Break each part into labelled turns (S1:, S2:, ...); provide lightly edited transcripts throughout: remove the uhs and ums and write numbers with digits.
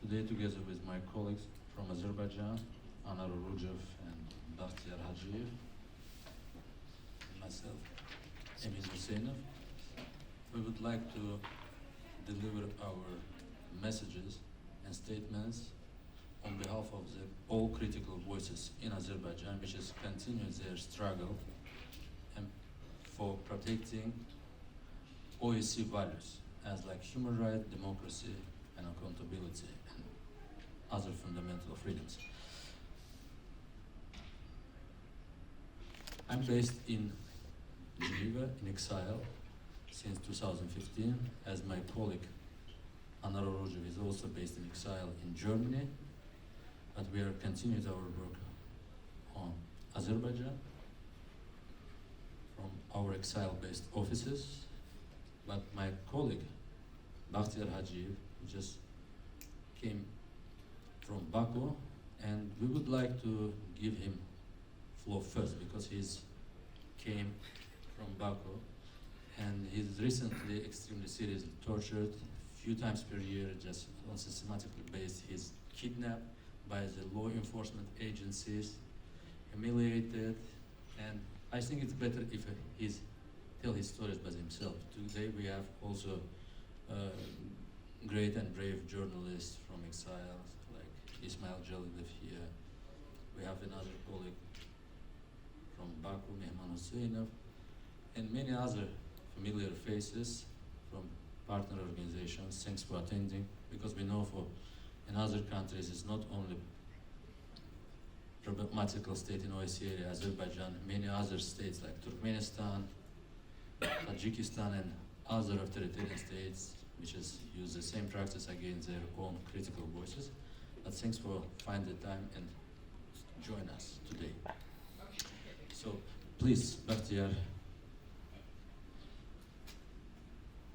S1: Today, together with my colleagues from Azerbaijan, Anar Rujev and Bakhtiyar Hajiyev, and myself, Avaz Huseinov, we would like to deliver our messages and statements on behalf of all critical voices in Azerbaijan, which is continue their struggle and for protecting OSCE values as like human rights, democracy, and accountability, and other fundamental freedoms. I'm based in Geneva, in exile, since 2015, as my colleague Anar Rujev is also based in exile in Germany, but we are continuing our work on Azerbaijan from our exile-based offices. But my colleague Bakhtiyar Hajiyev just came from Baku, and we would like to give him floor first because he's came from Baku and he's recently extremely seriously tortured few times per year, just on systematically based. He's kidnapped by the law enforcement agencies, humiliated, and I think it's better if he's tell his stories by himself. Today we have also great and brave journalists from exile, like Ismail Jalilov here. We have another colleague from Baku, Mehman Huseinov, and many other familiar faces from partner organizations. Thanks for attending, because we know for in other countries it's not only problematical state in OSCE area, Azerbaijan, many other states like Turkmenistan, Tajikistan, and other authoritarian states which is use the same practice against their own critical voices. But thanks for finding the time and join us today. So please, Bakhtiyar,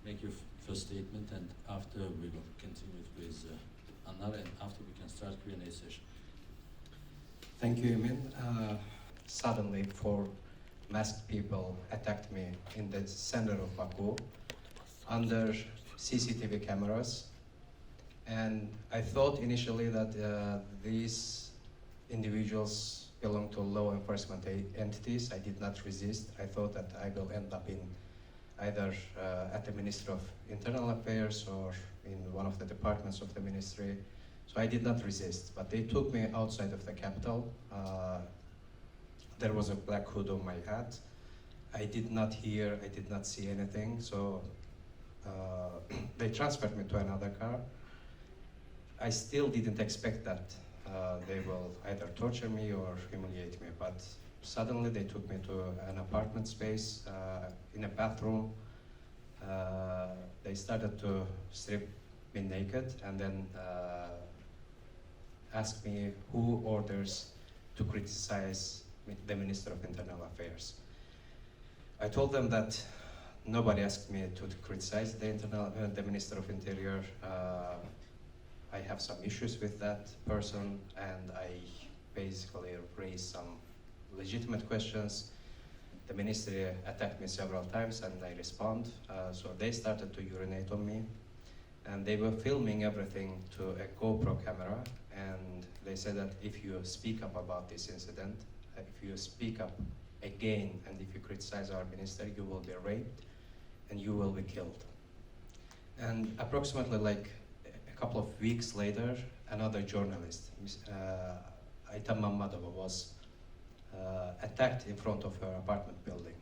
S1: make your first statement, and after we will continue with Anar, and after we can start Q&A session.
S2: Thank you, Emin. Suddenly, four masked people attacked me in the center of Baku under CCTV cameras. And I thought initially that these individuals belong to law enforcement entities. I did not resist. I thought that I will end up in either at the Ministry of Internal Affairs or in one of the departments of the ministry. So I did not resist, but they took me outside of the capital. There was a black hood on my head. I did not hear, I did not see anything, so they transferred me to another car. I still didn't expect that they will either torture me or humiliate me, but suddenly they took me to an apartment space in a bathroom. They started to strip me naked and then asked me who orders to criticize the Minister of Internal Affairs. I told them that nobody asked me to criticize the Minister of Interior. I have some issues with that person, and I basically raised some legitimate questions. The ministry attacked me several times and I respond. So they started to urinate on me, and they were filming everything to a GoPro camera, and they said that if you speak up about this incident, if you speak up again and if you criticize our minister, you will be raped and you will be killed. And approximately like a couple of weeks later, another journalist, Ayten Mammadova, was attacked in front of her apartment building.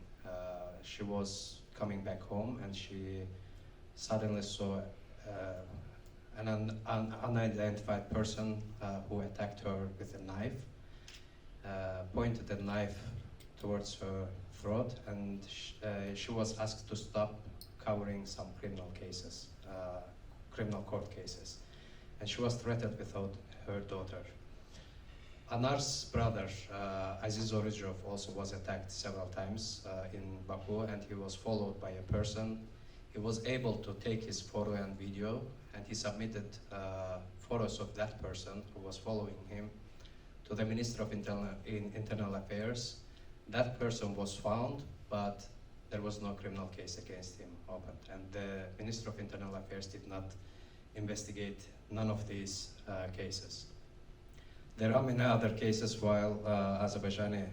S2: She was coming back home and she suddenly saw an unidentified person who attacked her with a knife, pointed a knife towards her throat, and she was asked to stop covering some criminal cases, criminal court cases. And she was threatened with her daughter. Anar's brother, Aziz Orizhov, also was attacked several times in Baku, and he was followed by a person. He was able to take his photo and video, and he submitted photos of that person who was following him to the Minister of Internal Affairs. That person was found, but there was no criminal case against him opened, and the Minister of Internal Affairs did not investigate none of these cases. There are many other cases while Azerbaijani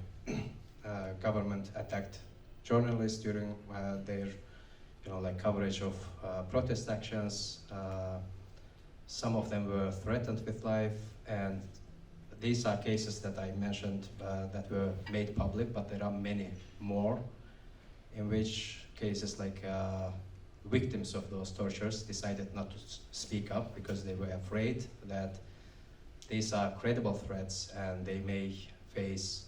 S2: government attacked journalists during their coverage of protest actions. Some of them were threatened with life, and these are cases that I mentioned that were made public, but there are many more in which cases victims of those tortures decided not to speak up because they were afraid that these are credible threats and they may face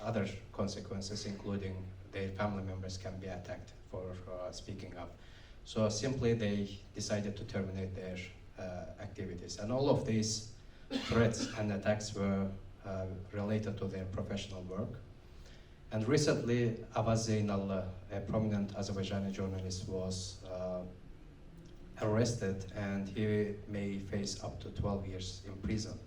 S2: other consequences, including their family members can be attacked for speaking up. So simply they decided to terminate their activities. And all of these threats and attacks were related to their professional work. And recently, Avaz Zeynallı, a prominent Azerbaijani journalist, was arrested, and he may face up to 12 years in prison.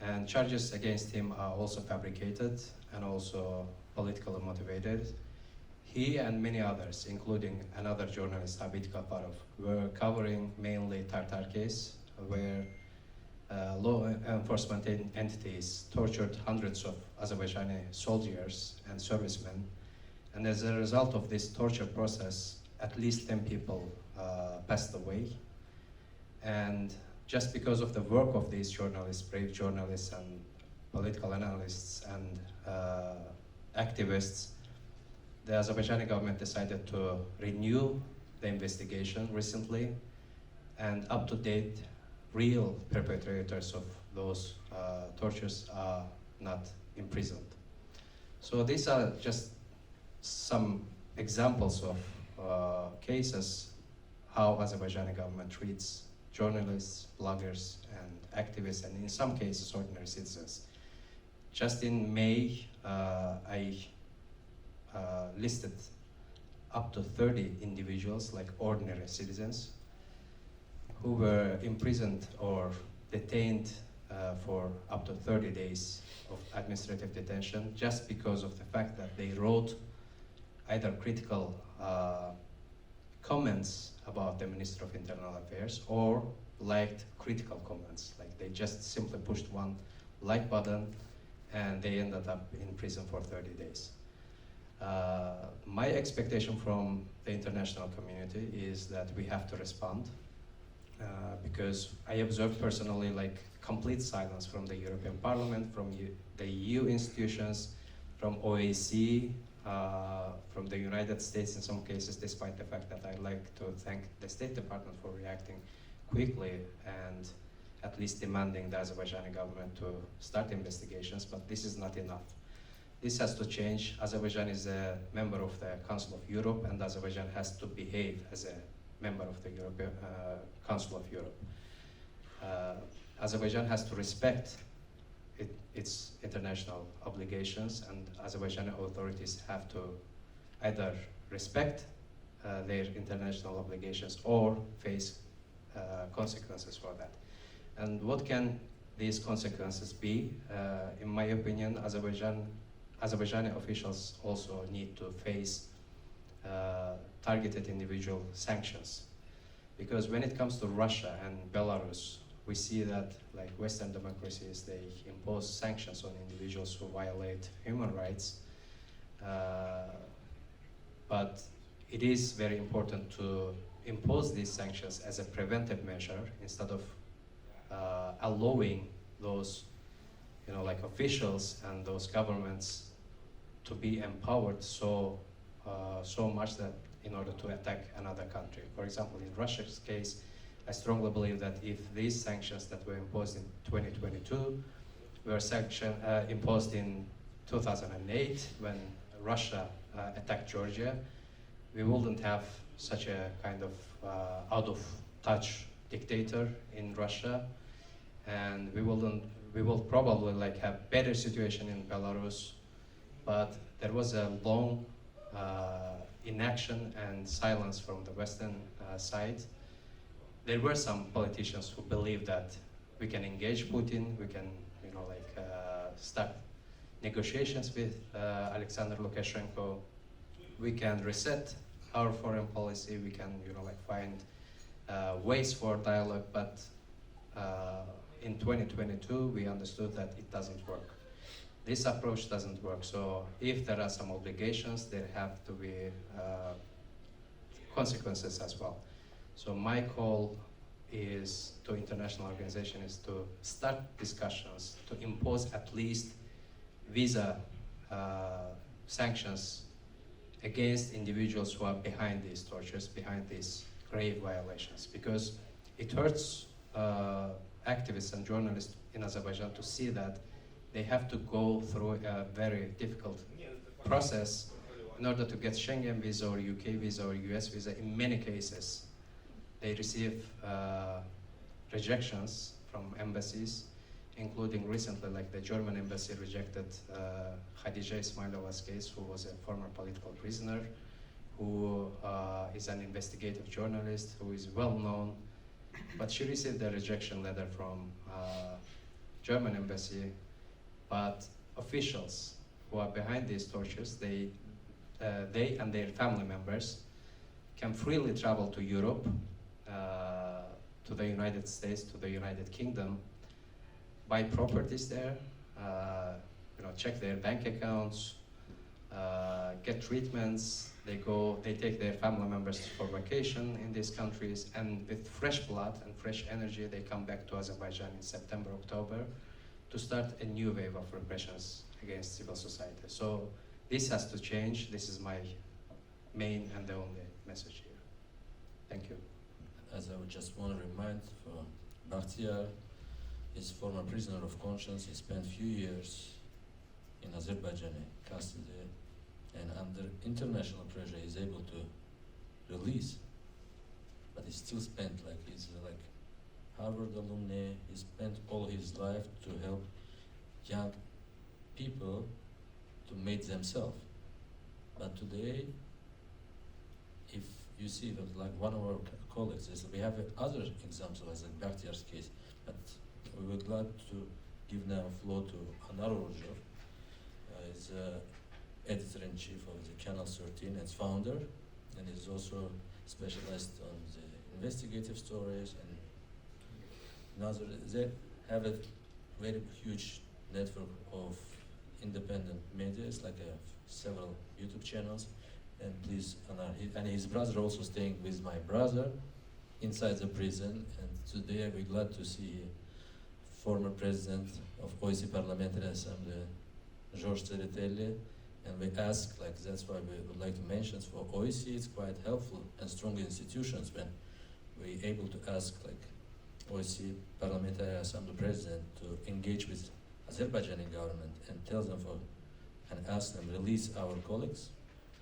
S2: And charges against him are also fabricated and also politically motivated. He and many others, including another journalist, Abid Kaparov, were covering mainly Tartar case, where law enforcement entities tortured hundreds of Azerbaijani soldiers and servicemen. And as a result of this torture process, at least 10 people passed away. And just because of the work of these journalists, brave journalists and political analysts and activists, the Azerbaijani government decided to renew the investigation recently, and up to date, real perpetrators of those tortures are not imprisoned. So these are just some examples of cases how Azerbaijani government treats journalists, bloggers, and activists, and in some cases ordinary citizens. Just in May, I listed up to 30 individuals, like ordinary citizens, who were imprisoned or detained for up to 30 days of administrative detention just because of the fact that they wrote either critical comments about the Minister of Internal Affairs or liked critical comments. Like they just simply pushed one like button and they ended up in prison for 30 days. My expectation from the international community is that we have to respond because I observed personally complete silence from the European Parliament, from the EU institutions, from OAC, from the United States in some cases, despite the fact that I'd like to thank the State Department for reacting quickly and at least demanding the Azerbaijani government to start investigations, but this is not enough. This has to change. Azerbaijan is a member of the Council of Europe, and Azerbaijan has to behave as a member of the European Council of Europe. Azerbaijan has to respect its international obligations, and Azerbaijani authorities have to either respect their international obligations or face consequences for that. And what can these consequences be? In my opinion, Azerbaijani officials also need to face targeted individual sanctions. Because when it comes to Russia and Belarus, we see that Western democracies, they impose sanctions on individuals who violate human rights. But it is very important to impose these sanctions as a preventive measure instead of allowing those officials and those governments to be empowered so much that in order to attack another country. For example, in Russia's case, I strongly believe that if these sanctions that were imposed in 2022 were imposed in 2008 when Russia attacked Georgia, we wouldn't have such a kind of out-of-touch dictator in Russia, and we will probably have better situation in Belarus, but there was a long inaction and silence from the Western side. There were some politicians who believed that we can engage Putin, we can start negotiations with Alexander Lukashenko, we can reset our foreign policy, we can find ways for dialogue, but in 2022 we understood that it doesn't work. This approach doesn't work, so if there are some obligations, there have to be consequences as well. So my call is to international organization is to start discussions to impose at least visa sanctions against individuals who are behind these tortures, behind these grave violations, because it hurts activists and journalists in Azerbaijan to see that they have to go through a very difficult process in order to get Schengen visa or UK visa or US visa. In many cases, they receive rejections from embassies, including recently, like the German embassy rejected Khadija Ismailova's case, who was a former political prisoner, who is an investigative journalist, who is well known, but she received a rejection letter from German embassy. But officials who are behind these tortures, they and their family members can freely travel to Europe, to the United States, to the United Kingdom, buy properties there, check their bank accounts, get treatments. They take their family members for vacation in these countries, and with fresh blood and fresh energy, they come back to Azerbaijan in September, October, to start a new wave of repressions against civil society. So this has to change. This is my main and the only message here. Thank you.
S1: As I would just want to remind, for Bakhtiyar is former prisoner of conscience. He spent few years in Azerbaijani custody, and under international pressure he's able to release, but he still spent he's Harvard alumni. He spent all his life to help young people to make themselves. But today, if you see that, like one of our colleagues, we have other examples like Bakhtiyar's case, but we would like to give now floor to Anar Orjov. He's editor-in-chief of the Channel 13 and founder, and he's also specialized on the investigative stories and another. They have a very huge network of independent media, several YouTube channels. And please, Anar, and his brother also staying with my brother inside the prison. And today we're glad to see former president of OIC Parliamentary Assembly, George Tseretelli. And we ask, that's why we would like to mention, for OIC it's quite helpful and strong institutions when we're able to ask OIC Parliamentary Assembly President to engage with Azerbaijani government and tell them and ask them release our colleagues.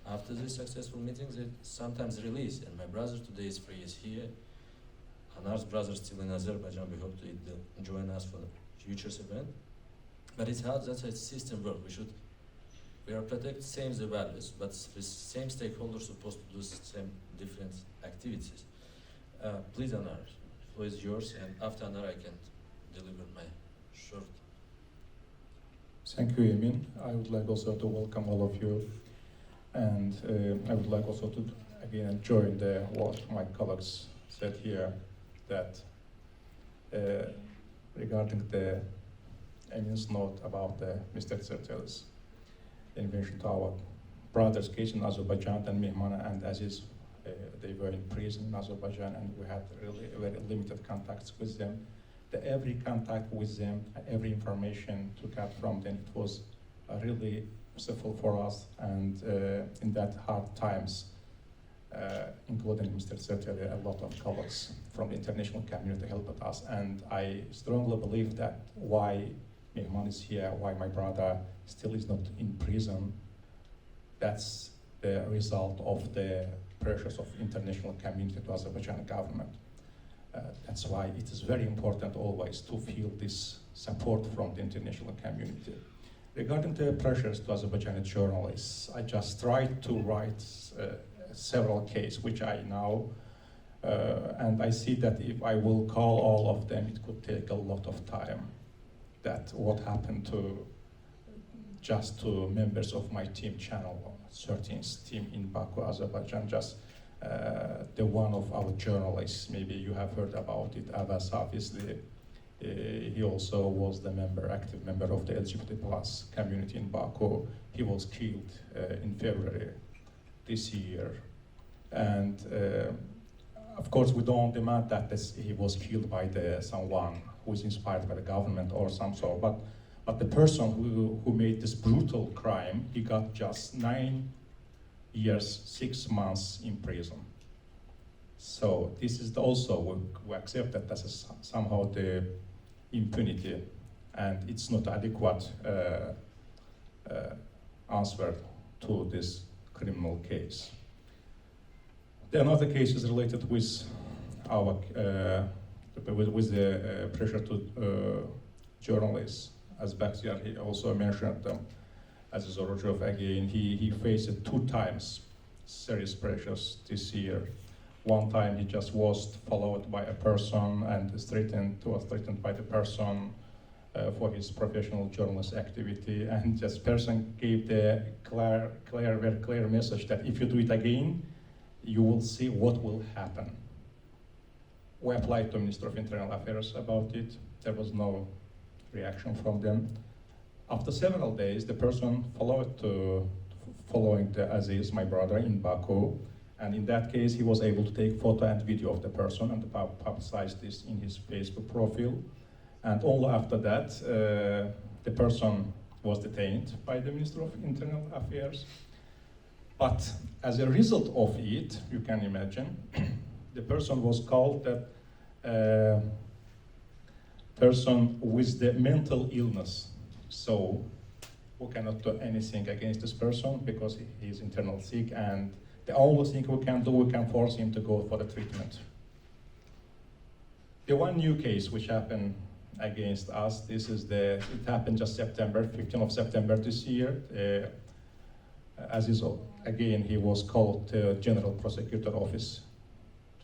S1: After these successful meetings, they sometimes release. And my brother today is free, is here. Anar's brother still in Azerbaijan. We hope to join us for the future event. But it's hard. That's how the system works. We are protect same the values, but the same stakeholders supposed to do same different activities. Please, Anar. The floor is yours, and after Anar, I can deliver my short.
S3: Thank you, Emin. I would like also to welcome all of you, and I would like also to again join what my colleagues said here, that regarding the Emin's note about Mr. Tsereteli's invention to our brother's case in Azerbaijan, and Mehman and Aziz. They were in prison in Azerbaijan, and we had really very limited contacts with them. Every contact with them, every information took out from them, it was really useful for us. And in that hard times, including Mr. Tsereteli, a lot of colleagues from the international community helped us. And I strongly believe that why Mehman is here, why my brother still is not in prison, that's the result of the pressures of international community to Azerbaijan government. That's why it is very important always to feel this support from the international community. Regarding the pressures to Azerbaijani journalists, I just tried to write several cases which I know, and I see that if I will call all of them, it could take a lot of time. That what happened to members of my team, Channel 13's team in Baku, Azerbaijan, just the one of our journalists, maybe you have heard about it, Avaz Hafizli. He also was the active member of the LGBT plus community in Baku. He was killed in February this year. And of course, we don't demand that he was killed by someone who is inspired by the government or some sort, but the person who made this brutal crime, he got just 9 years, 6 months in prison. So this is also, we accept that this is somehow the impunity, and it's not adequate answer to this criminal case. The another case is related with our with the pressure to journalists, as Bakhtiyar he also mentioned them. As Zorojov again, he faced 2 times serious pressures this year. One time he just was followed by a person and was threatened by the person for his professional journalist activity, and this person gave the very clear message that if you do it again, you will see what will happen. We applied to Minister of Internal Affairs about it. There was no reaction from them. After several days, the person following the Aziz, my brother, in Baku, and in that case, he was able to take photo and video of the person and publicize this in his Facebook profile. And only after that, the person was detained by the Minister of Internal Affairs. But as a result of it, you can imagine, the person was called that person with the mental illness. So we cannot do anything against this person because he is internal sick, and the only thing we can do, we can force him to go for the treatment. The one new case which happened against us, it happened just September, 15th of September this year. Again, he was called to General Prosecutor Office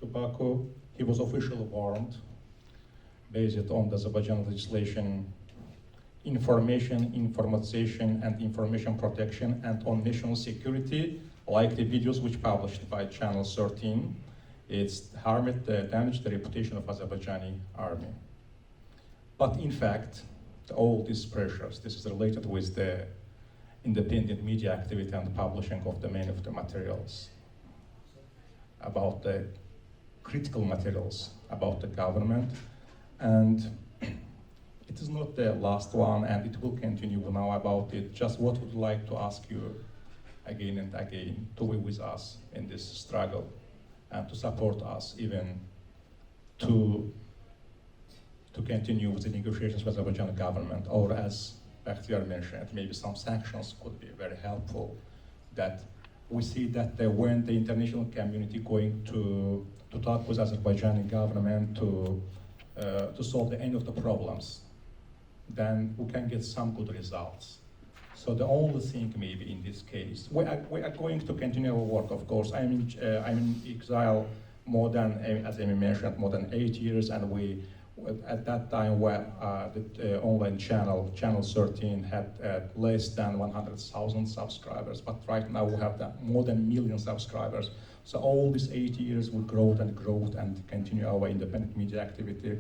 S3: to Baku. He was officially warned, based on the Azerbaijan legislation, information, informatization, and information protection, and on national security, like the videos which published by Channel 13. It's damaged the reputation of Azerbaijani army. But in fact, all these pressures, this is related with the independent media activity and publishing of the many of the materials about the critical materials about the government. And it is not the last one, and it will continue now about it. Just what would like to ask you again and again to be with us in this struggle and to support us even to continue with the negotiations with the Azerbaijani government, or as Bakhtiyar mentioned, maybe some sanctions could be very helpful. That we see that when the international community going to talk with Azerbaijani government to solve the end of the problems, then we can get some good results. So the only thing maybe in this case, we are going to continue our work, of course. I'm in exile more than, as Amy mentioned, more than 8 years, and we, at that time, where the online channel 13 had less than 100,000 subscribers, but right now we have more than 1 million subscribers. So all these 8 years we growth and continue our independent media activity.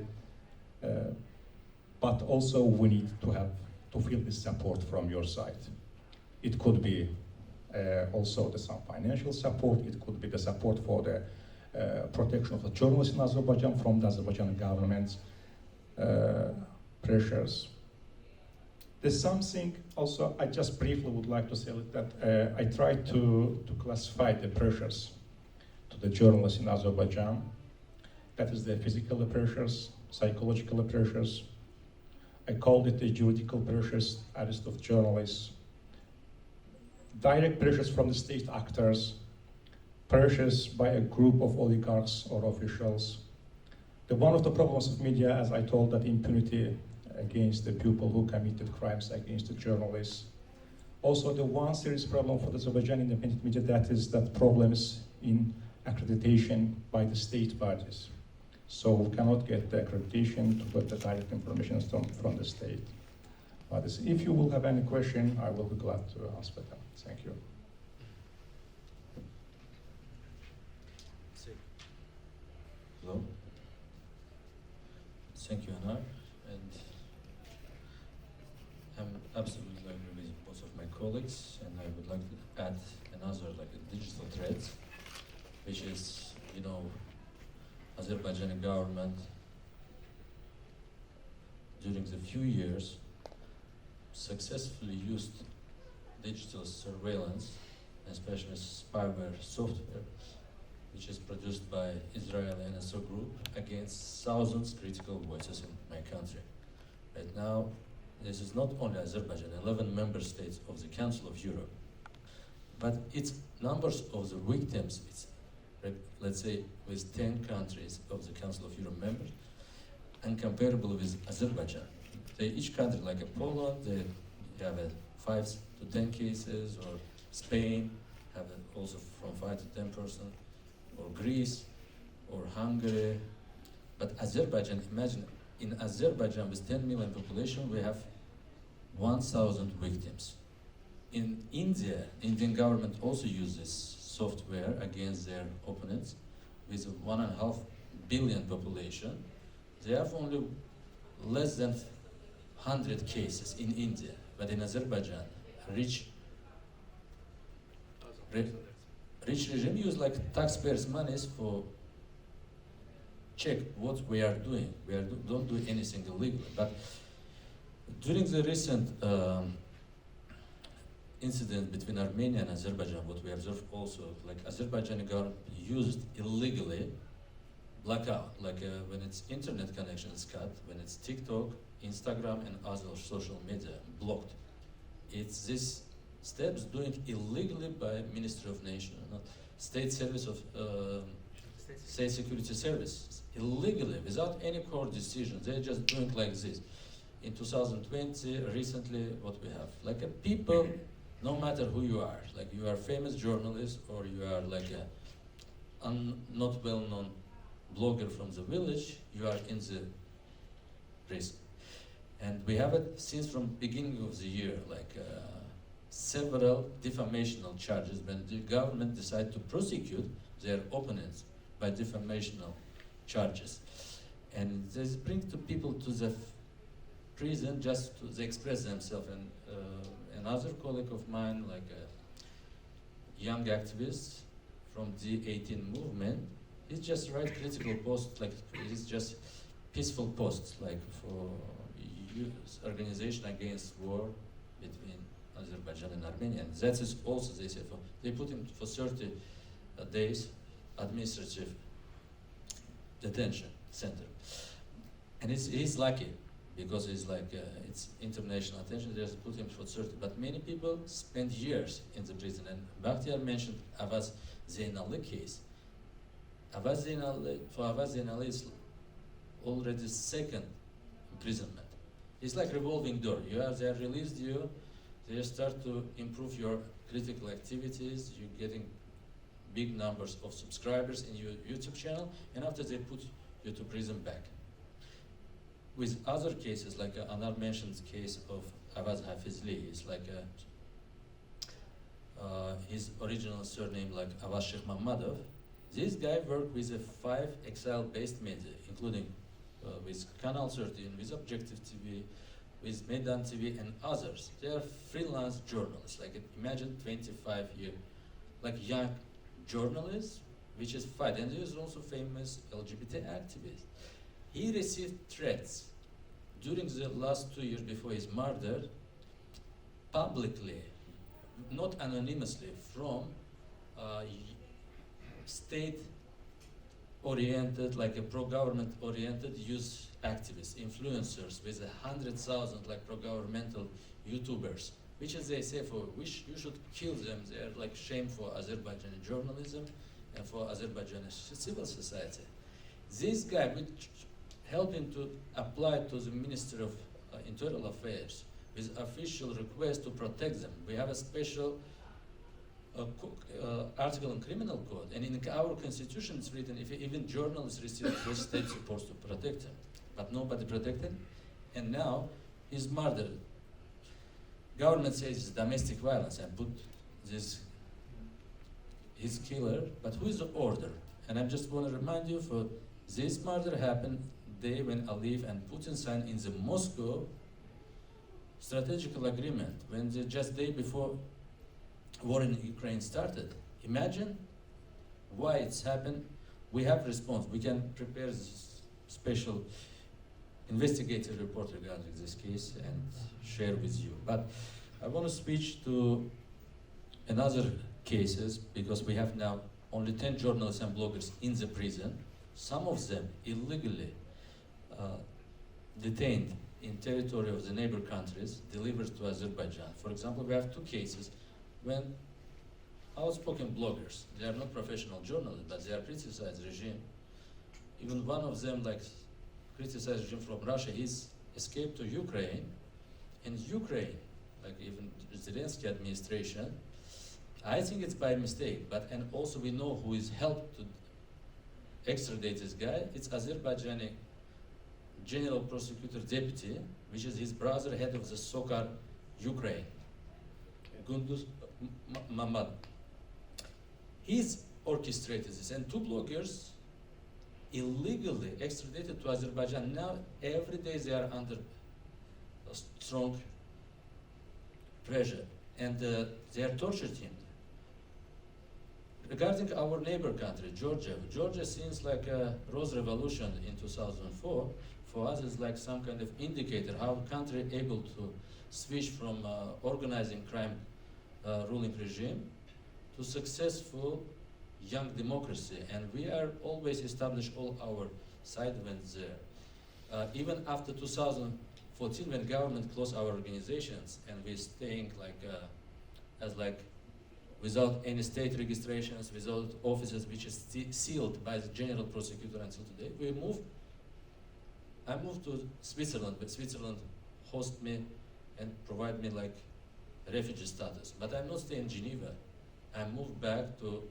S3: But also we need to feel this support from your side. It could be also some financial support. It could be the support for the protection of the journalists in Azerbaijan from the Azerbaijani government's pressures. There's something also I just briefly would like to say that I tried to classify the pressures to the journalists in Azerbaijan. That is the physical pressures, psychological pressures. I called it the juridical pressures, arrest of journalists, direct pressures from the state actors, pressures by a group of oligarchs or officials. One of the problems of media, as I told, that impunity against the people who committed crimes against the journalists. Also, the one serious problem for the Azerbaijani independent media, that is that problems in accreditation by the state bodies. So we cannot get the accreditation to get the direct information from the state. But if you will have any question, I will be glad to answer them. Thank you.
S1: Hello. Thank you, Anar. And I'm absolutely agree with most of my colleagues, and I would like to add another, like a digital threat, which is, you know, Azerbaijani government during the few years successfully used digital surveillance, especially spyware software, which is produced by Israeli NSO group against thousands critical voices in my country. Right now, this is not only Azerbaijan, 11 member states of the Council of Europe, but its numbers of the victims, it's, let's say, with 10 countries of the Council of Europe members, incomparable with Azerbaijan. They, each country, like a Poland, they have 5 to 10 cases, or Spain have also from 5 to 10%, or Greece, or Hungary. But Azerbaijan, imagine, in Azerbaijan with 10 million population, we have 1,000 victims. In India, Indian government also uses software against their opponents with 1.5 billion population. They have only less than 100 cases in India, but in Azerbaijan, rich regime use like taxpayers' monies for check what we are doing. We don't do anything illegal. But during the recent incident between Armenia and Azerbaijan, what we observed also, like Azerbaijani government used illegally blackout, like when its internet connection is cut, when it's TikTok, Instagram, and other social media blocked. It's this steps doing illegally by Ministry of Nation, State Service of State Security Service, illegally, without any court decision. They're just doing like this. In 2020, recently, what we have, like a people, no matter who you are, like you are famous journalist or you are like a not well-known blogger from the village, you are in the risk. And we have it since from beginning of the year, like several defamational charges when the government decided to prosecute their opponents by defamational charges. And this brings the people to the prison just to express themselves. And another colleague of mine, like a young activist from the 18 movement, he just write critical posts, like it's just peaceful posts, like for organization against war between Azerbaijan and Armenia. And that is also, they say, they put him for 30 days administrative detention center. And he's lucky, because it's like, it's international attention, they just put him for 30. But many people spend years in the prison. And Bakhtiyar mentioned Avaz Zeynali case. Avaz Zeynali is already second imprisonment. It's like revolving door. They released you, they start to improve your critical activities, you're getting big numbers of subscribers in your YouTube channel, and after they put you to prison back. With other cases, like Anar mentioned case of Avaz Hafizli, it's like his original surname like Avaz Shikhmammadov. This guy worked with 5 exile-based media, including with Canal 13, with Objective TV, with Meydan TV, and others. They are freelance journalists, like imagine 25-year, like young journalists, which is fight. And he is also famous LGBT activist. He received threats during the last 2 years before his murder, publicly, not anonymously, from state-oriented, like a pro-government oriented youth activists, influencers with 100,000 like pro-governmental YouTubers, which is they say for which you should kill them. They are like shame for Azerbaijani journalism and for Azerbaijani civil society. This guy would help him to apply to the Ministry of Internal Affairs with official request to protect them. We have a special article in criminal code, and in our constitution it's written if even journalists receive threats, state supposed to protect them, but nobody protected, and now he's murdered. Government says it's domestic violence and put this his killer, but who is the order? And I just want to remind you, for This murder happened day when Aliyev and Putin signed in the Moscow strategical agreement, when the just day before war in Ukraine started. Imagine why it's happened. We have response. We can prepare this special investigative report regarding this case and share with you. But I want to switch to another cases, because we have now only 10 journalists and bloggers in the prison, some of them illegally detained in territory of the neighbor countries, delivered to Azerbaijan. For example, we have two cases when outspoken bloggers, they are not professional journalists, but they are criticized regime. Even one of them, like, criticized regime from Russia, he's escaped to Ukraine. And Ukraine, like even Zelensky administration, I think it's by mistake, but and also we know who is helped to extradite this guy. It's Azerbaijani General Prosecutor Deputy, which is his brother, head of the SOCAR Ukraine, Gunduz Mamad. He's orchestrated this, and two bloggers illegally extradited to Azerbaijan. Now every day they are under a strong pressure, and they are tortured him. Regarding our neighbor country, Georgia, Georgia seems like a Rose Revolution in 2004. For us, it's like some kind of indicator how a country able to switch from organizing crime ruling regime to successful young democracy. And we are always establish all our side events there. Even after 2014, when government closed our organizations and we're staying like as like without any state registrations, without offices, which is sealed by the general prosecutor until today, I moved to Switzerland, but Switzerland host me and provide me like refugee status. But I'm not staying in Geneva. I moved back to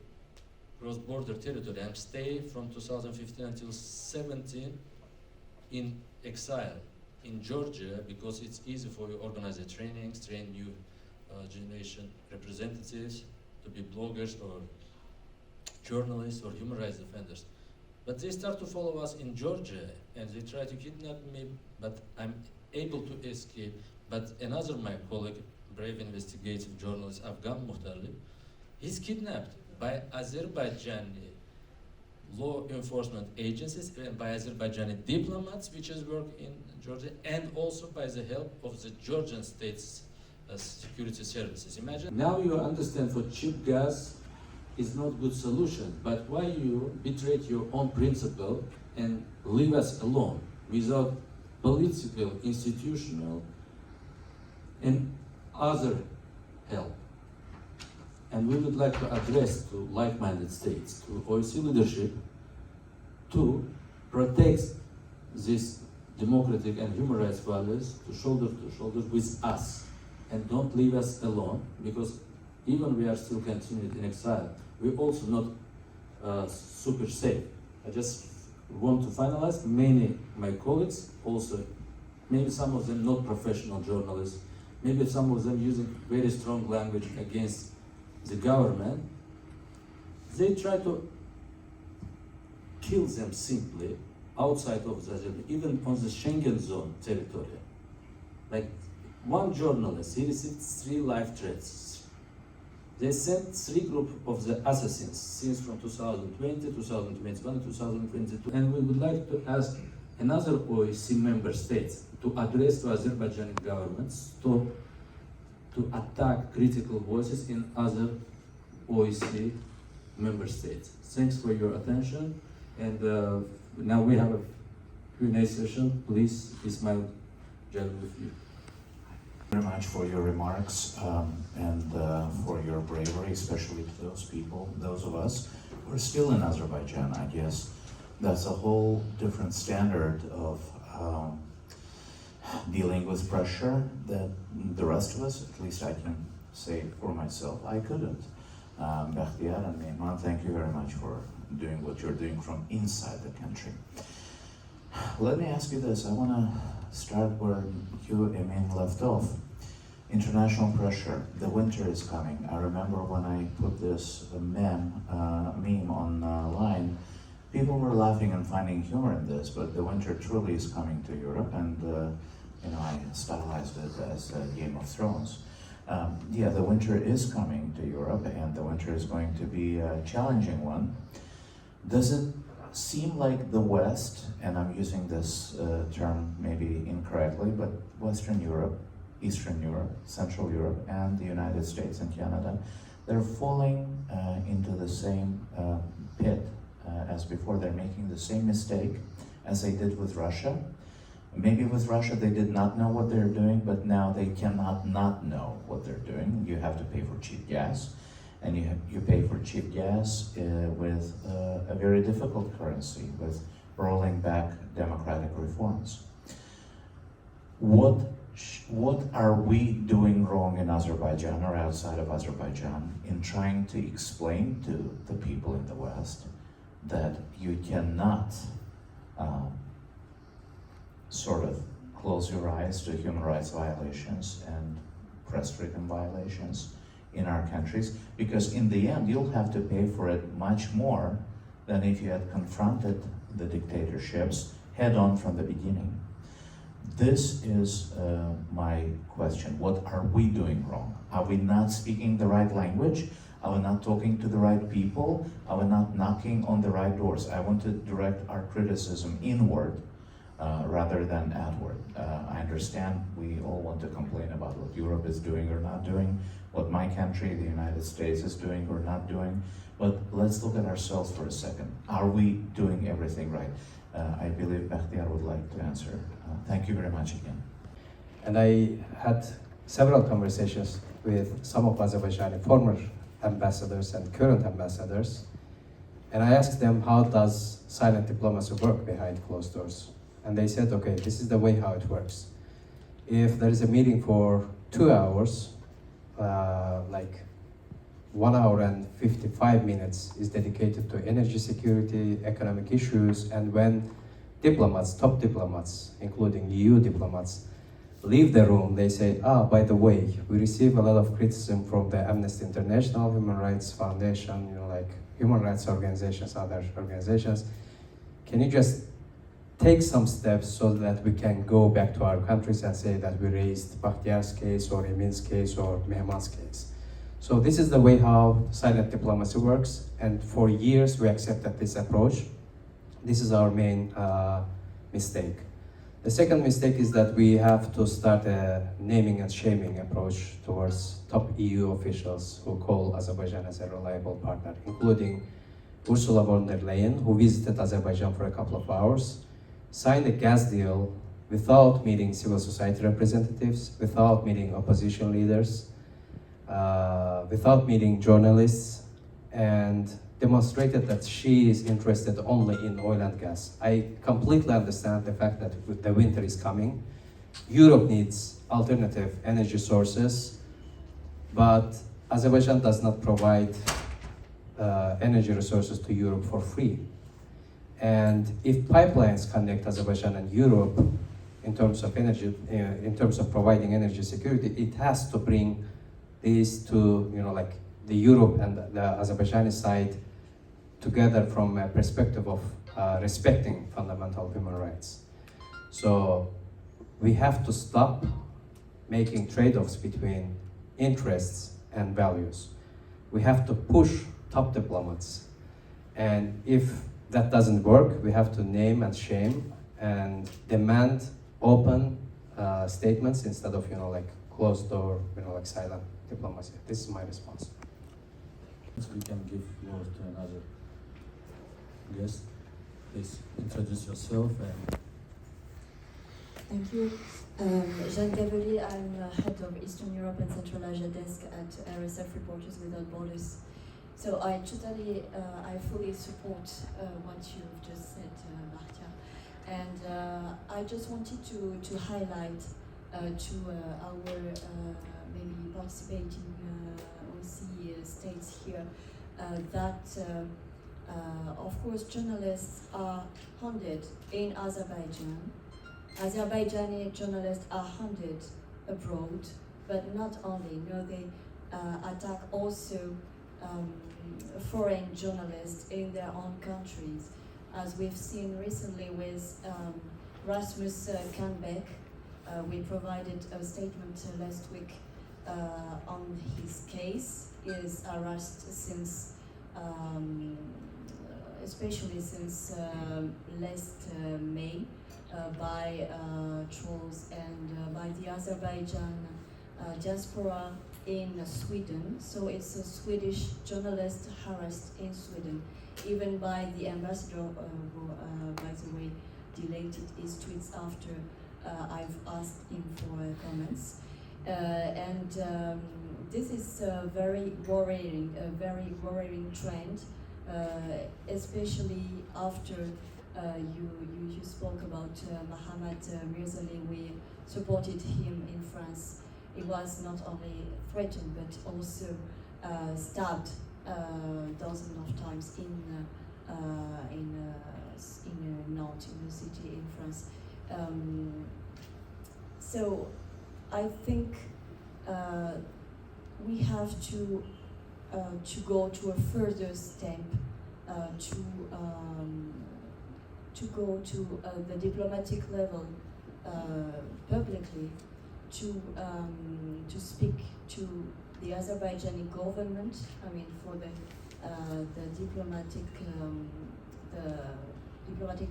S1: cross-border territory. I'm staying from 2015 until 17 in exile in Georgia, because it's easy for you to organize the trainings, train new generation representatives to be bloggers or journalists or human rights defenders. But they start to follow us in Georgia and they try to kidnap me, but I'm able to escape. But another my colleague, brave investigative journalist Afgan Muhtarli, he's kidnapped by Azerbaijani law enforcement agencies and by Azerbaijani diplomats which is work in Georgia, and also by the help of the Georgian state's security services. Imagine. Now you understand for cheap gas is not good solution, but why you betrayed your own principle and leave us alone without political, institutional, and other help. And we would like to address to like-minded states, to OSCE leadership, to protect these democratic and human rights values to shoulder with us, and don't leave us alone, because even we are still continued in exile, we're also not super safe. I just want to finalize. Many my colleagues also, maybe some of them not professional journalists, maybe some of them using very strong language against the government, they try to kill them simply outside of the Azerbaijan, even on the Schengen zone territory. Like one journalist, he received 3 life threats. They sent 3 groups of the assassins since from 2020, 2021, 2022. And we would like to ask another OSCE member states to address to Azerbaijani governments to attack critical voices in other OSCE member states. Thanks for your attention. And now we have a Q&A session. Please, Ismail, Jalil with you.
S4: Very much for your remarks and for your bravery, especially to those people, those of us who are still in Azerbaijan. I guess that's a whole different standard of dealing with pressure that the rest of us, at least I can say for myself, I couldn't. Bakhtiyar and Mehman, thank you very much for doing what you're doing from inside the country. Let me ask you this. I want to start where you, Emin, left off. International pressure. The winter is coming. I remember when I put this meme online, people were laughing and finding humor in this, but the winter truly is coming to Europe, and I stylized it as Game of Thrones. Yeah, the winter is coming to Europe, and the winter is going to be a challenging one. Does it seem like the West, and I'm using this term maybe incorrectly, but Western Europe, Eastern Europe, Central Europe, and the United States and Canada, they're falling into the same pit as before. They're making the same mistake as they did with Russia. Maybe with Russia they did not know what they're doing, but now they cannot not know what they're doing. You have to pay for cheap gas, and you pay for cheap gas with a very difficult currency, with rolling back democratic reforms. What are we doing wrong in Azerbaijan or outside of Azerbaijan in trying to explain to the people in the West that you cannot sort of close your eyes to human rights violations and press freedom violations in our countries? Because in the end, you'll have to pay for it much more than if you had confronted the dictatorships head on from the beginning. This is my question. What are we doing wrong? Are we not speaking the right language? Are we not talking to the right people? Are we not knocking on the right doors? I want to direct our criticism inward rather than outward. I understand we all want to complain about what Europe is doing or not doing, what my country, the United States, is doing or not doing, but let's look at ourselves for a second. Are we doing everything right? I believe Bakhtiyar would like to answer. Thank you very much again.
S2: And I had several conversations with some of Azerbaijani former ambassadors and current ambassadors, and I asked them, how does silent diplomacy work behind closed doors? And they said, okay, this is the way how it works. If there is a meeting for 2 hours, like 1 hour and 55 minutes is dedicated to energy security, economic issues, and when diplomats, top diplomats, including EU diplomats, leave the room, they say, by the way, we receive a lot of criticism from the Amnesty International, Human Rights Foundation, like human rights organizations, other organizations. Can you just take some steps so that we can go back to our countries and say that we raised Bakhtiyar's case or Emin's case or Mehman's case? So this is the way how silent diplomacy works, and for years we accepted this approach. This is our main mistake. The second mistake is that we have to start a naming and shaming approach towards top EU officials who call Azerbaijan as a reliable partner, including Ursula von der Leyen, who visited Azerbaijan for a couple of hours, signed a gas deal without meeting civil society representatives, without meeting opposition leaders, without meeting journalists, and demonstrated that she is interested only in oil and gas. I completely understand the fact that the winter is coming. Europe needs alternative energy sources, but Azerbaijan does not provide energy resources to Europe for free. And if pipelines connect Azerbaijan and Europe in terms of energy, in terms of providing energy security, it has to bring these two, like the Europe and the Azerbaijani side together from a perspective of respecting fundamental human rights. So we have to stop making trade-offs between interests and values. We have to push top diplomats. And if that doesn't work, we have to name and shame and demand open statements instead of, like closed door, like silent diplomacy. This is my response.
S1: We can give floor to another guest. Please introduce yourself.
S5: Thank you. Jeanne Gaveli, I'm head of Eastern Europe and Central Asia desk at RSF Reporters Without Borders. So I fully support what you've just said, Bakhtiyar. And I just wanted to highlight to our maybe participating OC states here that of course journalists are hunted in Azerbaijan. Azerbaijani journalists are hunted abroad, but not only. They attack also foreign journalists in their own countries. as we've seen recently with Rasmus Kanbeck. We provided a statement last week on his case. He is arrested since, especially since last May, by trolls and by the Azerbaijan diaspora in Sweden. So it's a Swedish journalist harassed in Sweden, even by the ambassador who, by the way, deleted his tweets after I've asked him for comments. This is a very worrying trend, especially after you spoke about Mohammad Mirzali. We supported him in France. He was not only threatened but also stabbed dozens of times in Nantes, in the city in France. So I think we have to go to a further step, to go to the diplomatic level publicly, to speak to the Azerbaijani government. I mean, for the diplomatic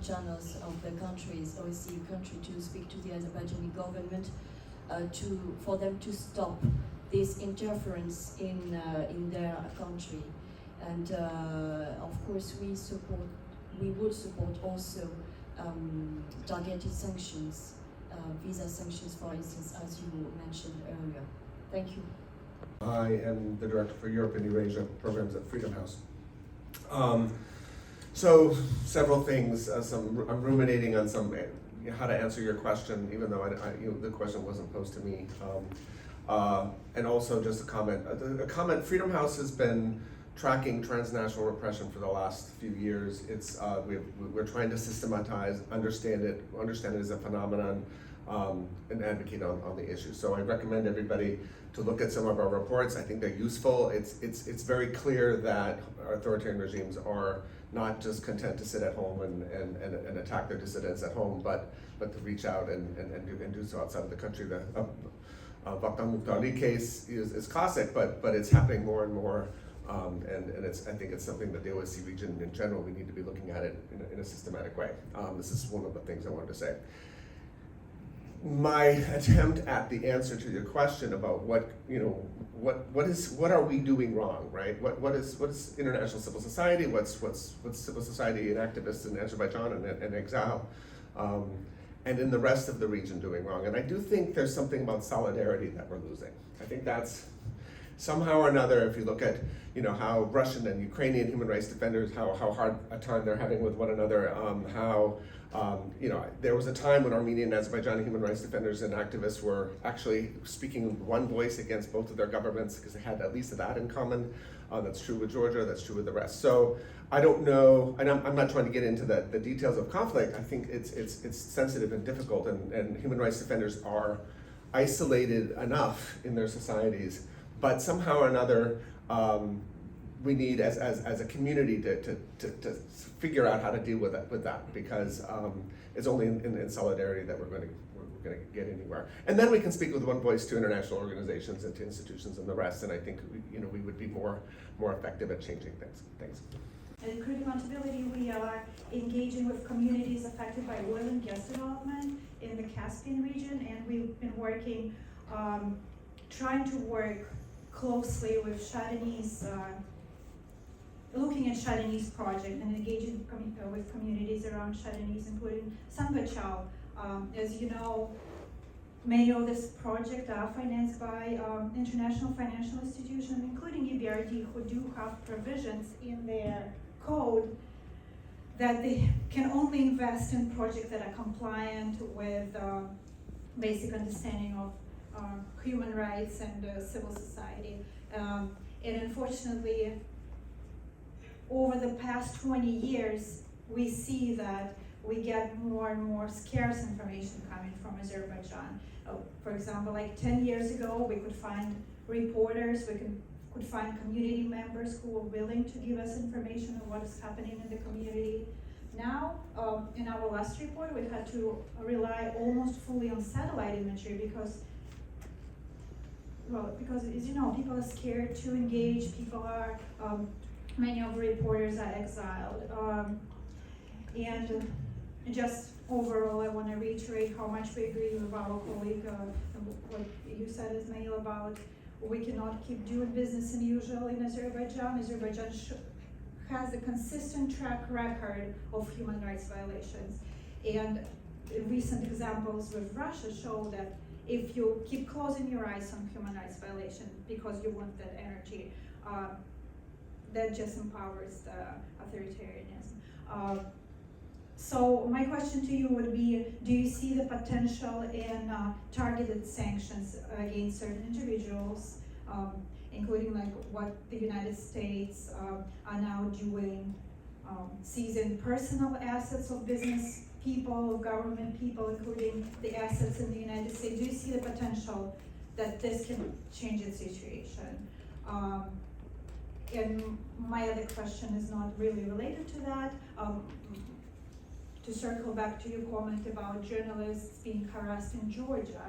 S5: channels of the countries, OSCE country, to speak to the Azerbaijani government, for them to stop this interference in their country. And of course, we would support also targeted sanctions, visa sanctions, for instance, as you mentioned earlier. Thank you.
S6: I am the Director for Europe and Eurasia Programs at Freedom House. So several things, I'm ruminating on how to answer your question, even though the question wasn't posed to me. And also just a comment, Freedom House has been tracking transnational repression for the last few years. It's we're trying to systematize, understand it as a phenomenon, and advocate on the issue. So I recommend everybody to look at some of our reports. I think they're useful. It's very clear that authoritarian regimes are not just content to sit at home and attack their dissidents at home, but to reach out and do so outside of the country. The Vakhtiyar Mukhtarli case is classic, but it's happening more and more. And I think it's something that the OSCE region in general, we need to be looking at it in a systematic way. This is one of the things I wanted to say. My attempt at the answer to your question about what are we doing wrong, right? What is international civil society? What's civil society and activists in Azerbaijan and exile, and in the rest of the region doing wrong? And I do think there's something about solidarity that we're losing. I think that's somehow or another, if you look at how Russian and Ukrainian human rights defenders, how hard a time they're having with one another, there was a time when Armenian and Azerbaijani human rights defenders and activists were actually speaking with one voice against both of their governments because they had at least that in common. That's true with Georgia, that's true with the rest. So I don't know, and I'm not trying to get into the details of conflict. I think it's sensitive and difficult, and human rights defenders are isolated enough in their societies. But somehow or another, we need, as a community, to figure out how to deal with that, because it's only in solidarity that we're going to get anywhere. And then we can speak with one voice to international organizations and to institutions and the rest. And I think we would be more effective at changing things. Thanks.
S7: At Critic Accountability, we are engaging with communities affected by oil and gas development in the Caspian region, and we've been working, trying to work closely with Shadinese, looking at Shadinese project and engaging with communities around Shadinese, including Sangachal. As you know, many of this project are financed by international financial institutions, including EBRD, who do have provisions in their code that they can only invest in projects that are compliant with basic understanding of human rights and civil society. And unfortunately, over the past 20 years, we see that we get more and more scarce information coming from Azerbaijan. For example, like 10 years ago, we could find reporters, we could find community members who were willing to give us information on what is happening in the community. Now, in our last report, we had to rely almost fully on satellite imagery because, as you know, people are scared to engage, people are, many of the reporters are exiled. And just overall, I want to reiterate how much we agree with our colleague, what you said, Ismail, about we cannot keep doing business as usual in Azerbaijan. Azerbaijan has a consistent track record of human rights violations. And recent examples with Russia show that if you keep closing your eyes on human rights violation because you want that energy, that just empowers the authoritarianism. So my question to you would be, do you see the potential in targeted sanctions against certain individuals, including like what the United States are now doing, seizing personal assets of business people, of government people, including the assets in the United States? Do you see the potential that this can change the situation? And my other question is not really related to that. To circle back to your comment about journalists being harassed in Georgia,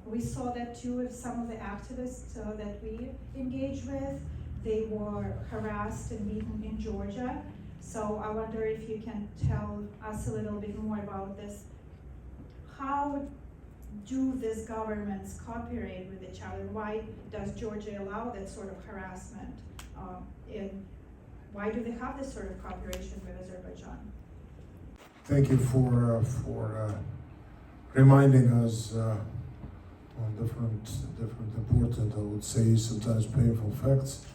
S7: we saw that too with some of the activists that we engage with. They were harassed and beaten in Georgia. So I wonder if you can tell us a little bit more about this. How do these governments cooperate with each other? Why does Georgia allow that sort of harassment? And why do they have this sort of cooperation with Azerbaijan?
S8: Thank you for reminding us on different important, I would say, sometimes painful facts.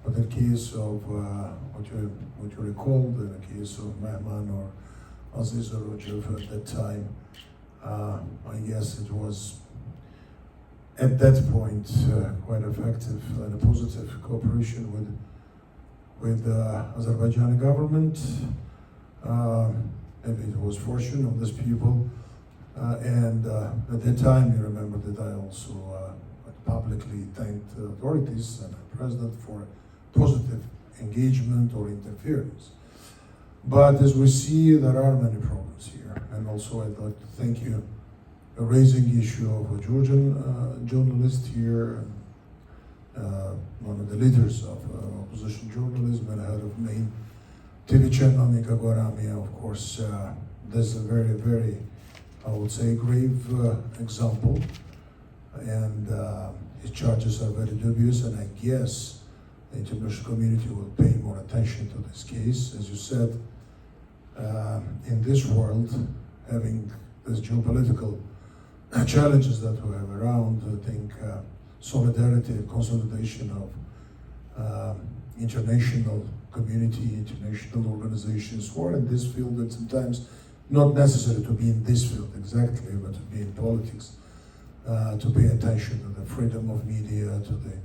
S8: But in case of what you recalled, in the case of Mehman or Aziz or Rajiv at that time, I guess it was at that point quite effective and a positive cooperation with the Azerbaijani government. Maybe it was fortune of these people. And at that time, you remember that I also publicly thanked the authorities and the president for positive engagement or interference. But as we see, there are many problems here. And also I'd like to thank you for raising the issue of a Georgian journalist here, one of the leaders of opposition journalism and head of main TV channel, Nika Gwaramia. Of course, there's a very, very, I would say, grave example. And his charges are very dubious, and I guess the international community will pay more attention to this case. As you said, in this world, having these geopolitical challenges that we have around, I think solidarity and consolidation of international community, international organizations who are in this field, and sometimes not necessary to be in this field exactly, but to be in politics, to pay attention to the freedom of media, to the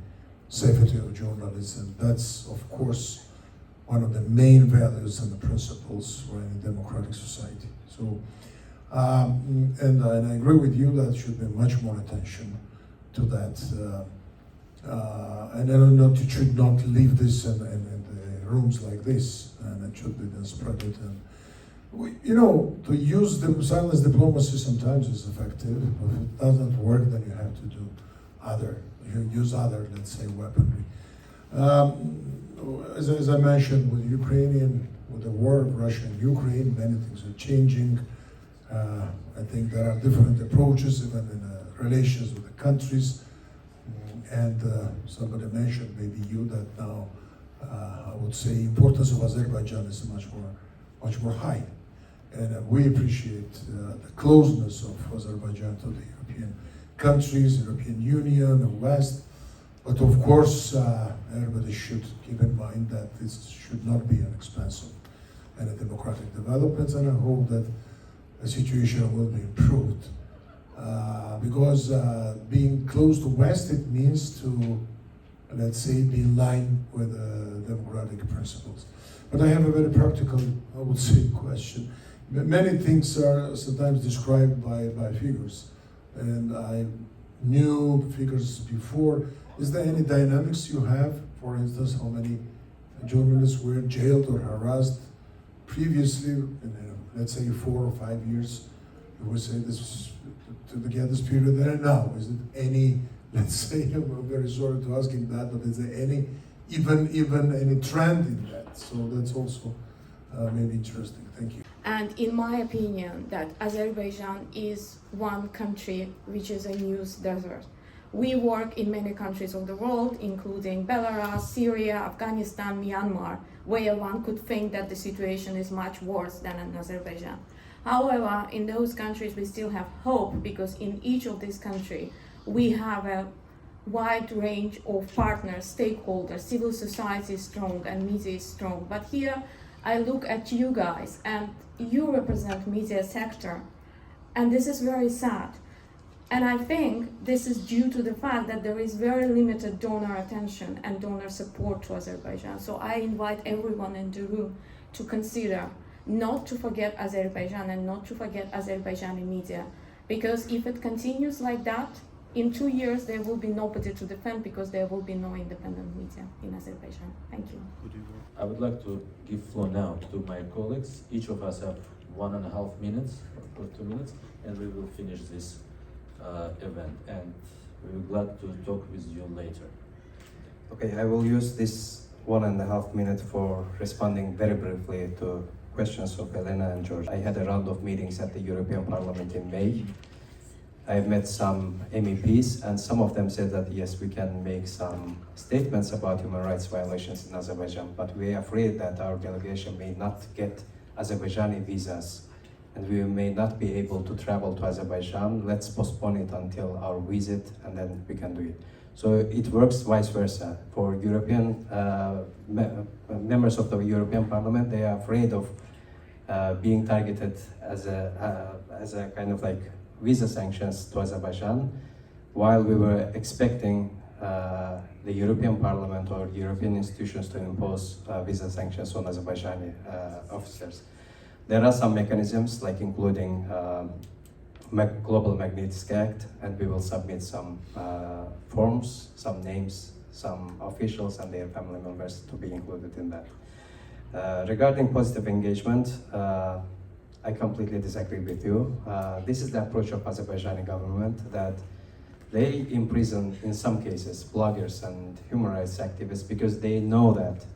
S8: safety of journalists, and that's, of course, one of the main values and the principles for any democratic society. So, and I agree with you that should be much more attention to that, and it should not leave this in the rooms like this, and it should be then spread it. And to use the silence diplomacy sometimes is effective. If it doesn't work, then you have to do use other, let's say, weaponry. As I mentioned, with the war of Russia and Ukraine, many things are changing. I think there are different approaches, even in relations with the countries. And somebody mentioned, maybe you, that now I would say importance of Azerbaijan is much more high. And we appreciate the closeness of Azerbaijan to the European countries, European Union, the West. But of course, everybody should keep in mind that this should not be an expense of any democratic developments, and I hope that the situation will be improved. Because being close to West, it means to, let's say, be in line with democratic principles. But I have a very practical, I would say, question. Many things are sometimes described by figures, and I knew figures before. Is there any dynamics you have? For instance, how many journalists were jailed or harassed previously, let's say 4 or 5 years, we would say this to get this period there and now. Is it any, let's say, I'm very sorry to asking that, but is there any, even any trend in that? So that's also maybe interesting. Thank you.
S9: And in my opinion, that Azerbaijan is one country which is a news desert. We work in many countries of the world, including Belarus, Syria, Afghanistan, Myanmar, where one could think that the situation is much worse than in Azerbaijan. However, in those countries we still have hope, because in each of these countries we have a wide range of partners, stakeholders, civil society is strong and media is strong. But here I look at you guys, and you represent media sector, and this is very sad. And I think this is due to the fact that there is very limited donor attention and donor support to Azerbaijan. So I invite everyone in the room to consider not to forget Azerbaijan and not to forget Azerbaijani media, because if it continues like that, in 2 years there will be nobody to defend, because there will be no independent media in Azerbaijan. Thank you.
S1: I would like to give floor now to my colleagues. Each of us have 1.5 minutes or 2 minutes, and we will finish this event. And we're glad to talk with you later.
S2: Okay, I will use this 1.5 minutes for responding very briefly to questions of Elena and George. I had a round of meetings at the European Parliament in May. I've met some MEPs, and some of them said that yes, we can make some statements about human rights violations in Azerbaijan, but we are afraid that our delegation may not get Azerbaijani visas, and we may not be able to travel to Azerbaijan. Let's postpone it until our visit, and then we can do it. So it works vice versa. For European members of the European Parliament, they are afraid of being targeted as a kind of like visa sanctions to Azerbaijan, while we were expecting the European Parliament or European institutions to impose visa sanctions on Azerbaijani officers. There are some mechanisms, like including Global Magnitsky Act, and we will submit some forms, some names, some officials and their family members to be included in that. Regarding positive engagement, I completely disagree with you. This is the approach of Azerbaijani government, that they imprison, in some cases, bloggers and human rights activists because they know that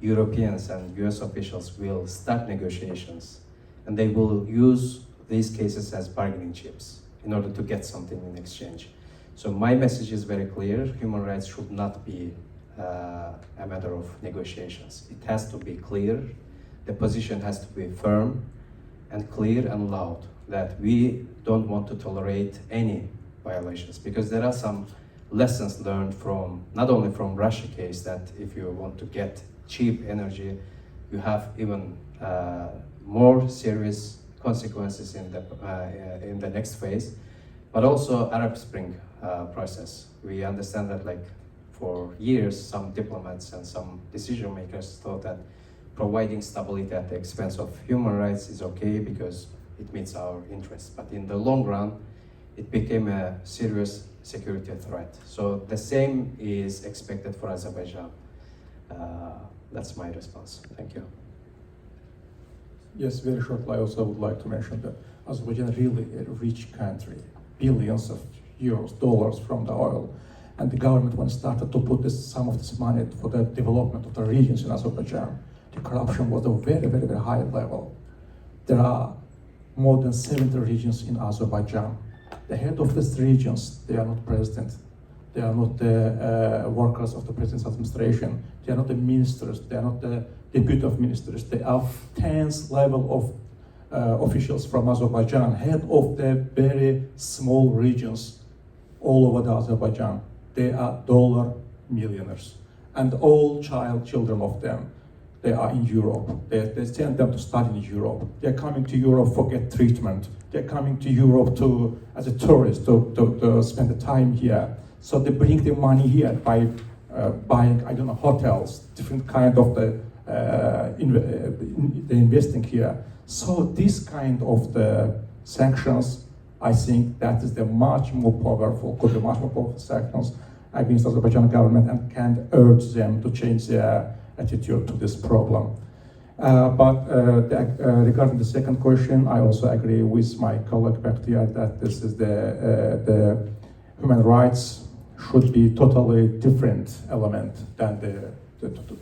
S2: Europeans and US officials will start negotiations, and they will use these cases as bargaining chips in order to get something in exchange. So my message is very clear: human rights should not be a matter of negotiations. It has to be clear, the position has to be firm and clear and loud, that we don't want to tolerate any violations, because there are some lessons learned from, not only from Russia case, that if you want to get cheap energy, you have even more serious consequences in the next phase, but also Arab Spring process. We understand that, like, for years some diplomats and some decision makers thought that providing stability at the expense of human rights is okay because it meets our interests. But in the long run, it became a serious security threat. So the same is expected for Azerbaijan. That's my response. Thank you.
S3: Yes, very shortly, I also would like to mention that Azerbaijan is really a rich country, billions of euros, dollars from the oil. And the government, when started to put some of this money for the development of the regions in Azerbaijan, the corruption was at a very, very, very high level. There are more than 70 regions in Azerbaijan. The head of these regions, they are not president. They are not the workers of the president's administration. They are not the ministers. They are not the deputy of ministers. They are 10th level of officials from Azerbaijan, head of the very small regions all over the Azerbaijan. They are dollar millionaires. And all children of them, they are in Europe. They send them to study in Europe. They're coming to Europe for get treatment. They're coming to Europe as a tourist to spend the time here. So they bring the money here by buying, I don't know, hotels, different kind of they're investing here. So this kind of the sanctions, I think that is the much more powerful, could be much more powerful sanctions against the Azerbaijan government, and can urge them to change their attitude to this problem. Regarding the second question, I also agree with my colleague Bakhtiyar that this is the human rights should be totally different element than the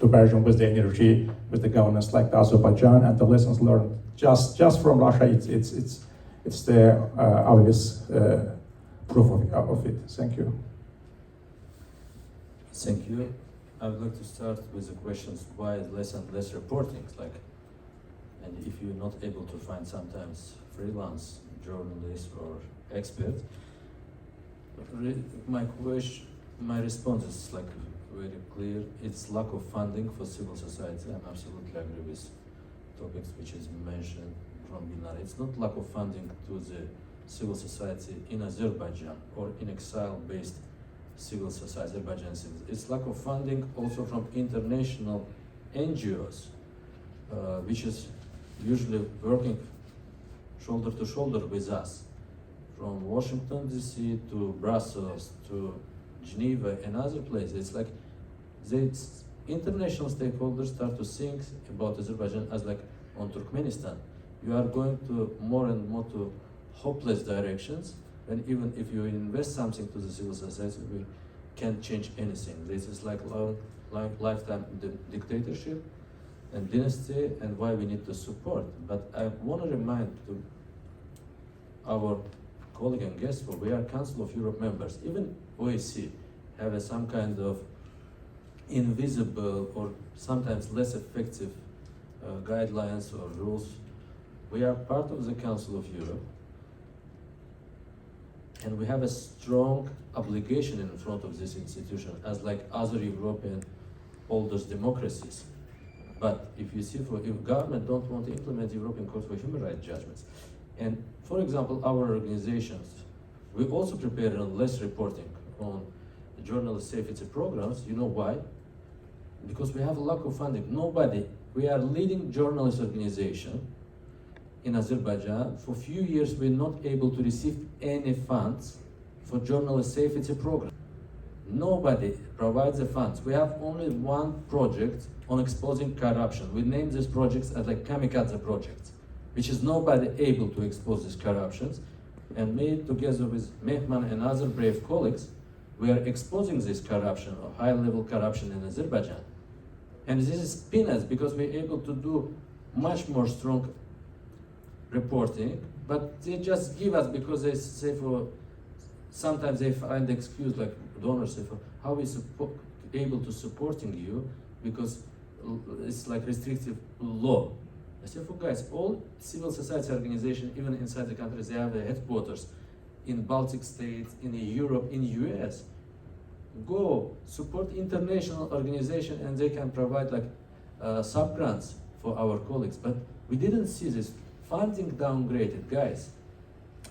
S3: version with the energy, with the governance like the Azerbaijan, and the lessons learned just from Russia. It's the obvious proof of it. Thank you.
S1: Thank you. I would like to start with the questions why less and less reporting, and if you're not able to find sometimes freelance journalists or experts, my response is very clear. It's lack of funding for civil society. I'm absolutely agree with topics which is mentioned from Binar. It's not lack of funding to the civil society in Azerbaijan or in exile-based civil society, Azerbaijan civil. It's lack of funding also from international NGOs, which is usually working shoulder to shoulder with us, from Washington DC to Brussels to Geneva and other places. It's like the international stakeholders start to think about Azerbaijan as on Turkmenistan. You are going to more and more to hopeless directions, and even if you invest something to the civil society, we can't change anything. This is like lifetime dictatorship and dynasty, and why we need to support. But I want to remind to our colleague and guests, we are Council of Europe members, even OSCE have some kind of invisible or sometimes less effective guidelines or rules. We are part of the Council of Europe, and we have a strong obligation in front of this institution as other European older democracies. But if you see, if government don't want to implement European Court for Human Rights judgments, and for example, our organizations, we also prepare less reporting on the journalist safety programs. You know why? Because we have a lack of funding. We are leading journalist organization in Azerbaijan. For a few years, we're not able to receive any funds for journalist safety program. Nobody provides the funds. We have only one project on exposing corruption. We name these projects as kamikaze projects, which is nobody able to expose these corruptions. And me, together with Mehman and other brave colleagues, we are exposing this corruption, or high-level corruption in Azerbaijan. And this is peanuts because we're able to do much more strong reporting, but they just give us because they say sometimes they find the excuse donors say how we able to supporting you because it's restrictive law. I say guys, all civil society organizations, even inside the countries, they have their headquarters in Baltic states, in Europe, in US. Go support international organization and they can provide sub-grants for our colleagues. But we didn't see this funding downgraded, guys.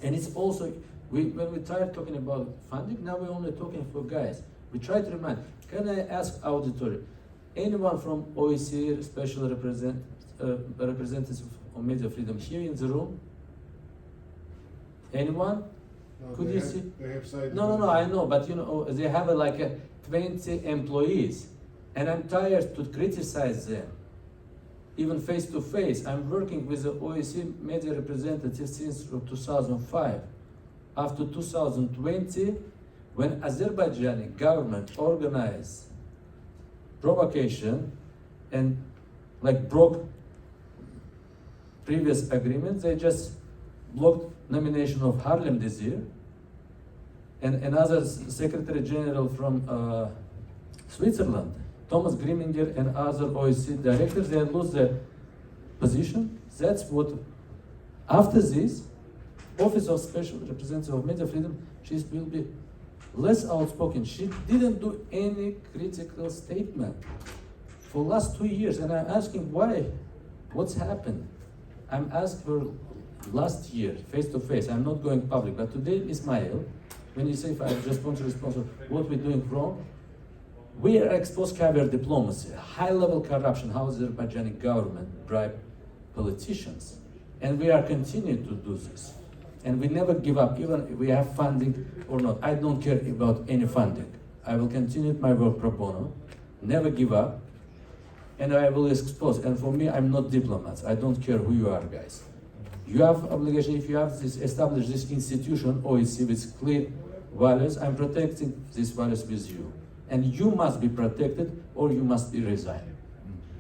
S1: And it's also, when we started talking about funding, now we're only talking for guys. We try to remind, can I ask auditory, anyone from OSCE special representative on media freedom here in the room? Anyone?
S10: No,
S1: Could you see?
S10: They have cited
S1: No, I know, but they have 20 employees, and I'm tired to criticize them, even face to face. I'm working with the OSCE media representative since 2005. After 2020, when Azerbaijani government organized provocation and broke previous agreements, they just blocked nomination of Harlem this year, and another Secretary General from Switzerland, Thomas Grimminger, and other OSCE directors, they lose their position. That's what, after this, Office of Special Representative of Media Freedom, she will be less outspoken. She didn't do any critical statement for last 2 years, and I'm asking why, what's happened? I'm asked her last year, face to face. I'm not going public, but today, Ismail, when you say if I respond to what we're doing wrong, we are exposed caviar diplomacy, high-level corruption, how the Azerbaijani government bribe politicians, and we are continuing to do this, and we never give up, even if we have funding or not. I don't care about any funding. I will continue my work pro bono, never give up, and I will expose. And for me, I'm not diplomats. I don't care who you are, guys. You have obligation, if you have this, establish this institution, OEC, with clear values, I'm protecting these values with you. And you must be protected or you must be resigned.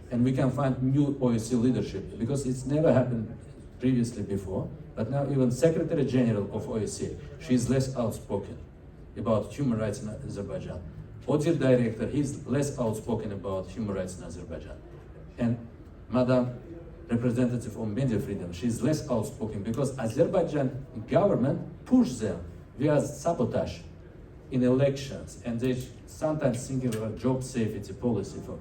S1: And we can find new OEC leadership because it's never happened previously before, but now even Secretary General of OEC, she's less outspoken about human rights in Azerbaijan. ODIHR director, he's less outspoken about human rights in Azerbaijan. And Madam Representative on media freedom, she's less outspoken because Azerbaijan government pushed them via sabotage in elections, and they sometimes thinking about job safety policy for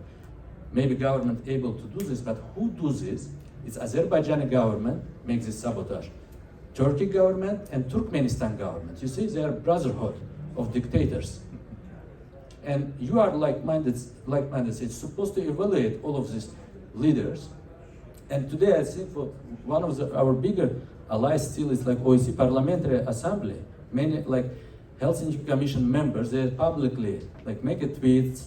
S1: maybe government able to do this, but who does this? It's Azerbaijani government makes this sabotage. Turkey government and Turkmenistan government. You see, they are brotherhood of dictators. And you are like-minded. It's supposed to evaluate all of these leaders. And today, I think for one of our bigger allies still is like OEC Parliamentary Assembly. Many like Helsinki Commission members, they publicly like make a tweets,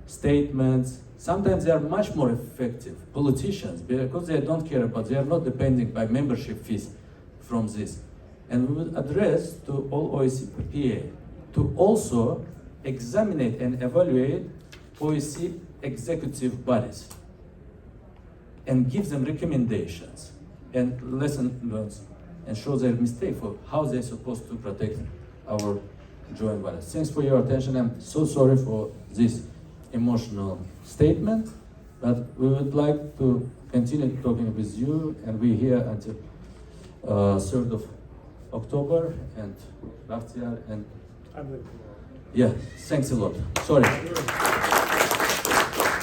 S1: statements. Sometimes they are much more effective politicians because they don't care about, they are not depending by membership fees from this. And we would address to all OEC PA to also examine and evaluate OEC executive bodies and give them recommendations and lesson learned and show their mistake for how they're supposed to protect our joint values. Thanks for your attention. I'm so sorry for this emotional statement, but we would like to continue talking with you, and we're here until 3rd of October, and Bakhtiyar, and yeah, thanks a lot. Sorry.